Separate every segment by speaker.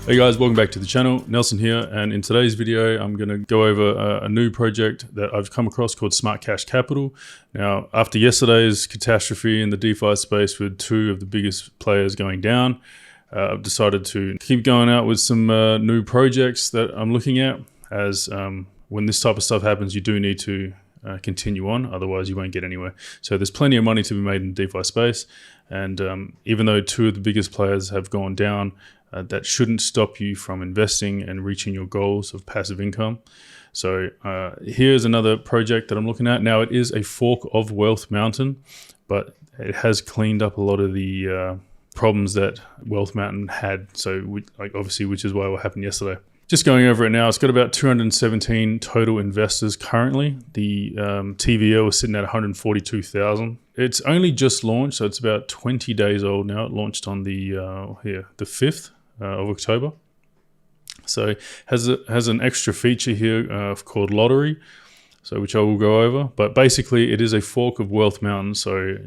Speaker 1: Hey guys, welcome back to the channel. Nelson here, and in today's video I'm going to go over a new project that I've come across called Smart Cash Capital. Now, after yesterday's catastrophe in the DeFi space with two of the biggest players going down, I've decided to keep going out with some new projects that I'm looking at, as when this type of stuff happens, you do need to continue on, otherwise you won't get anywhere. So there's plenty of money to be made in the DeFi space, and even though two of the biggest players have gone down, that shouldn't stop you from investing and reaching your goals of passive income. So here's another project that I'm looking at. Now, it is a fork of Wealth Mountain, but it has cleaned up a lot of the problems that Wealth Mountain had. So obviously, which is why what happened yesterday. Just going over it now, it's got about 217 total investors currently. The TVL is sitting at 142,000. It's only just launched, so it's about 20 days old now. It launched on the 5th of October. So it has an extra feature here called Lottery, so which I will go over. But basically, it is a fork of Wealth Mountain, so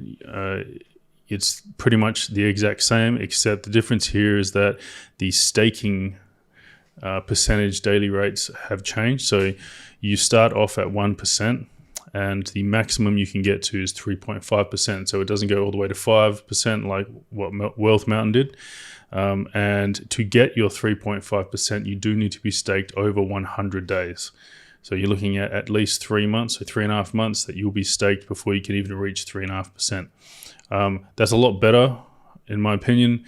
Speaker 1: it's pretty much the exact same, except the difference here is that the staking percentage daily rates have changed. So you start off at 1%, and the maximum you can get to is 3.5%. So it doesn't go all the way to 5% like what Wealth Mountain did. And to get your 3.5%, you do need to be staked over 100 days. So you're looking at least 3 months, so 3.5 months that you'll be staked before you can even reach 3.5%. That's a lot better, in my opinion.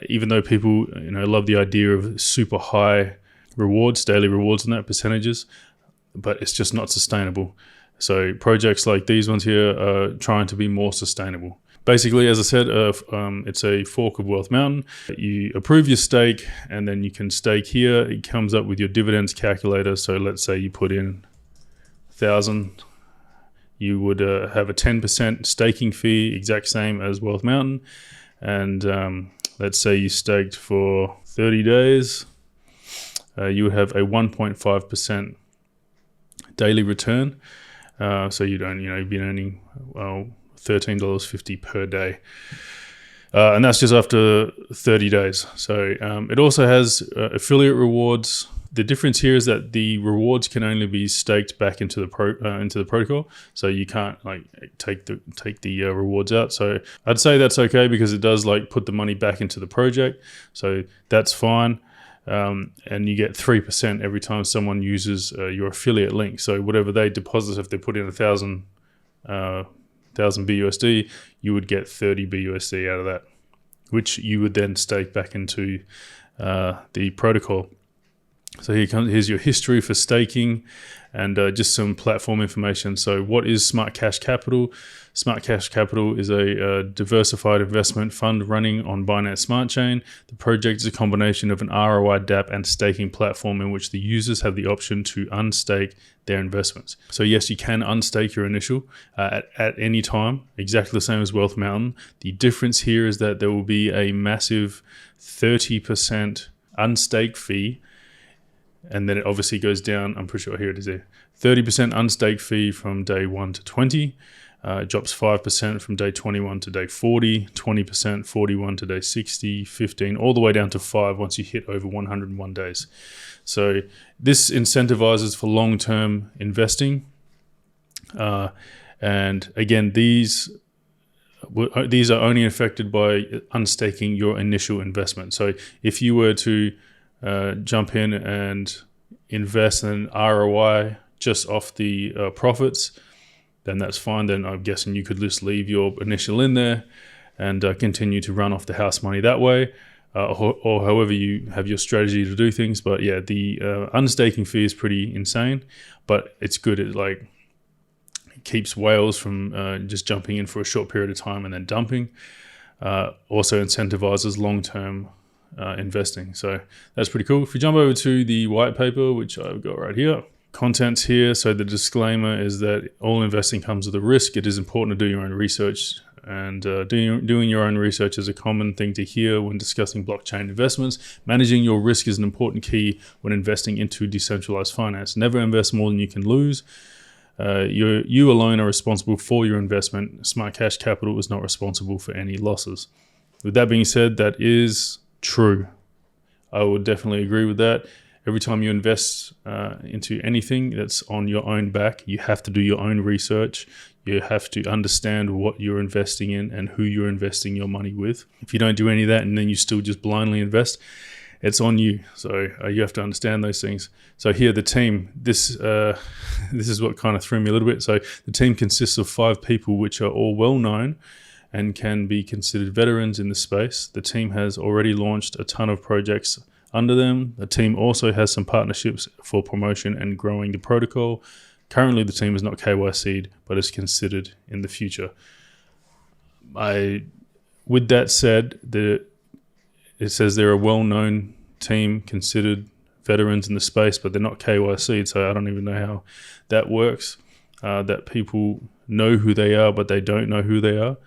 Speaker 1: Even though people, love the idea of super high rewards, daily rewards, and that percentages, but it's just not sustainable. So projects like these ones here are trying to be more sustainable. Basically, as I said, it's a fork of Wealth Mountain. You approve your stake, and then you can stake here. It comes up with your dividends calculator. So let's say you put in 1,000. You would have a 10% staking fee, exact same as Wealth Mountain. And let's say you staked for 30 days. You would have a 1.5% daily return. So you'd be earning, $13.50 per day. And that's just after 30 days. So it also has affiliate rewards. The difference here is that the rewards can only be staked back into the protocol. So you can't take the rewards out. So I'd say that's okay, because it does put the money back into the project. So that's fine. And you get 3% every time someone uses your affiliate link. So whatever they deposit, if they put in 1,000 BUSD, you would get 30 BUSD out of that, which you would then stake back into the protocol. So here's your history for staking, and just some platform information. So what is Smart Cash Capital? Smart Cash Capital is a diversified investment fund running on Binance Smart Chain. The project is a combination of an ROI DApp and staking platform in which the users have the option to unstake their investments. So yes, you can unstake your initial at any time, exactly the same as Wealth Mountain. The difference here is that there will be a massive 30% unstake fee, and then it obviously goes down. I'm pretty sure here it is there. 30% unstake fee from day 1 to 20. It drops 5% from day 21 to day 40, 20%, 41 to day 60, 15, all the way down to 5 once you hit over 101 days. So this incentivizes for long-term investing. And again, these are only affected by unstaking your initial investment. So if you were to jump in and invest in ROI just off the profits, then that's fine. Then I'm guessing you could just leave your initial in there and continue to run off the house money that way, or however you have your strategy to do things. But yeah, the unstaking fee is pretty insane, but it's good. It keeps whales from just jumping in for a short period of time and then dumping. Also incentivizes long-term investing. So that's pretty cool. If we jump over to the white paper, which I've got right here, contents here. So the disclaimer is that all investing comes with a risk. It is important to do your own research, and doing your own research is a common thing to hear when discussing blockchain investments. Managing your risk is an important key when investing into decentralized finance. Never invest more than you can lose. You alone are responsible for your investment. Smart Cash Capital is not responsible for any losses. With that being said, that is true. I would definitely agree with that. Every time you invest into anything that's on your own back, you have to do your own research. You have to understand what you're investing in and who you're investing your money with. If you don't do any of that and then you still just blindly invest, it's on you. So you have to understand those things. So here, the team, this is what kind of threw me a little bit. So the team consists of 5 people, which are all well known and can be considered veterans in the space. The team has already launched a ton of projects under them. The team also has some partnerships for promotion and growing the protocol. Currently, the team is not KYC'd, but is considered in the future. With that said, it says they're a well-known team, considered veterans in the space, but they're not KYC'd, so I don't even know how that works, that people know who they are, but they don't know who they are.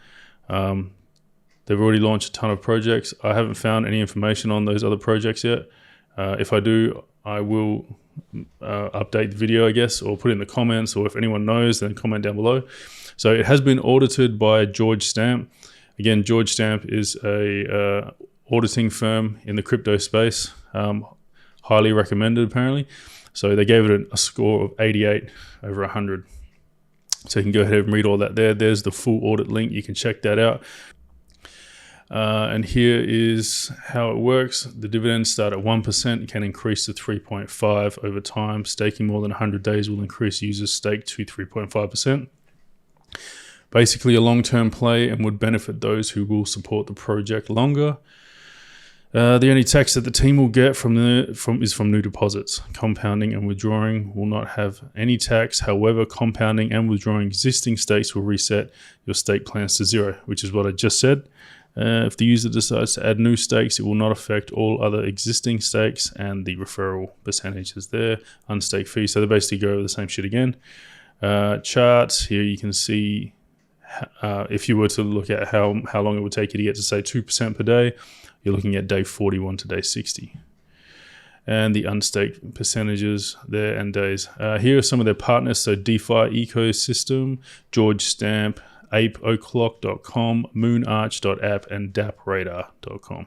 Speaker 1: They've already launched a ton of projects. I haven't found any information on those other projects yet. If I do, I will update the video, I guess, or put it in the comments, or if anyone knows, then comment down below. So it has been audited by George Stamp. Again, George Stamp is a auditing firm in the crypto space, highly recommended apparently. So they gave it a score of 88 over 100. So you can go ahead and read all that there. There's the full audit link. You can check that out. And here is how it works. The dividends start at 1%, can increase to 3.5 over time. Staking more than 100 days will increase users' stake to 3.5%. Basically a long-term play and would benefit those who will support the project longer. The only tax that the team will get is from new deposits. Compounding and withdrawing will not have any tax. However, compounding and withdrawing existing stakes will reset your stake plans to 0, which is what I just said. If the user decides to add new stakes, it will not affect all other existing stakes, and the referral percentage is there, unstake fee. So they basically go over the same shit again. Charts, here you can see if you were to look at how long it would take you to get to, say, 2% per day, you're looking at day 41 to day 60. And the unstaked percentages there and days. Here are some of their partners. So DeFi Ecosystem, George Stamp, apeoclock.com, moonarch.app, and dapradar.com.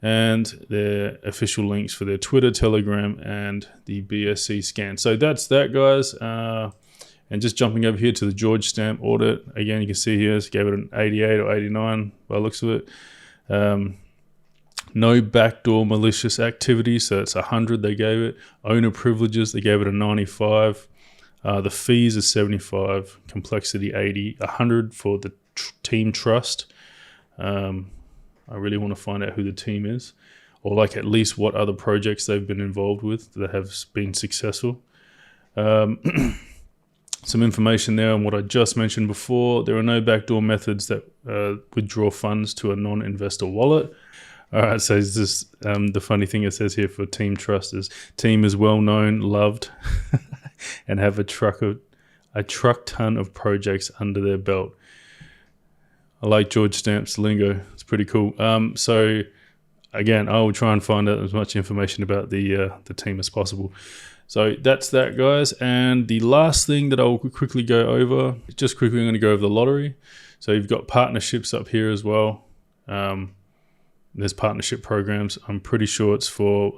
Speaker 1: And their official links for their Twitter, Telegram, and the BSC scan. So that's that, guys. And just jumping over here to the George Stamp audit. Again, you can see here, it gave it an 88 or 89 by the looks of it. No backdoor malicious activity, so it's 100 they gave it. Owner privileges, they gave it a 95. The fees are 75, complexity 80, 100 for the team trust. I really want to find out who the team is, or like at least what other projects they've been involved with that have been successful. Some information there on what I just mentioned before. There are no backdoor methods that withdraw funds to a non-investor wallet. All right, so is this, the funny thing it says here for Team Trust is team is well known, loved, and have a truck ton of projects under their belt. I like George Stamp's lingo. It's pretty cool. So again, I will try and find out as much information about the team as possible. So that's that, guys. And the last thing that I'll quickly go over, just quickly, I'm going to go over the lottery. So you've got partnerships up here as well. There's partnership programs. I'm pretty sure it's for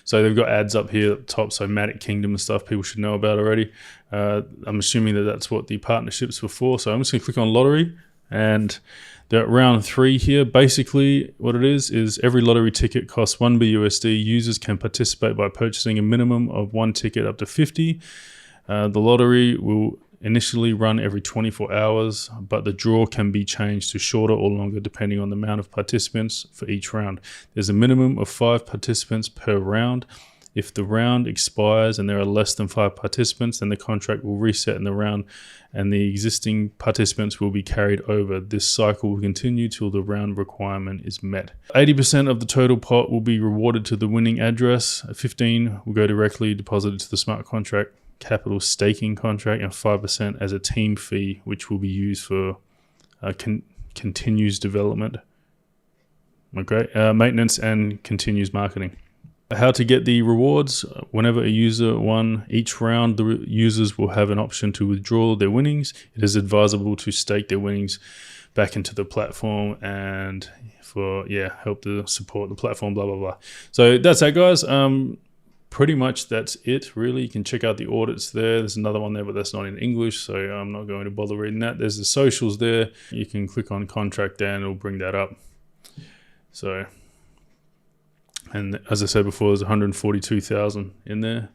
Speaker 1: so they've got ads up here at the top. So Matic Kingdom and stuff people should know about already. I'm assuming that that's what the partnerships were for. So I'm just going to click on lottery, and they're at round 3 here. Basically what it is every lottery ticket costs 1 BUSD. Users can participate by purchasing a minimum of 1 ticket up to 50. The lottery will initially run every 24 hours, but the draw can be changed to shorter or longer depending on the amount of participants for each round. There's a minimum of 5 participants per round. If the round expires and there are less than 5 participants, then the contract will reset in the round and the existing participants will be carried over. This cycle will continue till the round requirement is met. 80% of the total pot will be rewarded to the winning address. 15 will go directly deposited to the smart contract capital staking contract, and 5% as a team fee, which will be used for continuous development, maintenance and continuous marketing. How to get the rewards. Whenever a user won each round, the users will have an option to withdraw their winnings. It is advisable to stake their winnings back into the platform and for help to support the platform, blah blah blah. So that's that, guys. Pretty much that's it, really. You can check out the audits there. There's another one there, but that's not in English, so I'm not going to bother reading that. There's the socials there. You can click on contract there and it'll bring that up. So, and as I said before, there's 142,000 in there.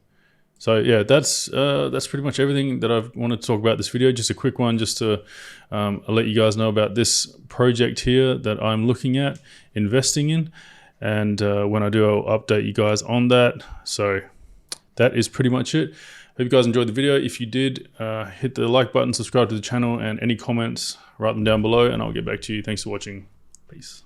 Speaker 1: So yeah, that's pretty much everything that I've wanted to talk about this video. Just a quick one, just to let you guys know about this project here that I'm looking at investing in. And when I do, I'll update you guys on that. So that is pretty much it. Hope you guys enjoyed the video. If you did, hit the like button, subscribe to the channel, and any comments, write them down below, and I'll get back to you. Thanks for watching. Peace.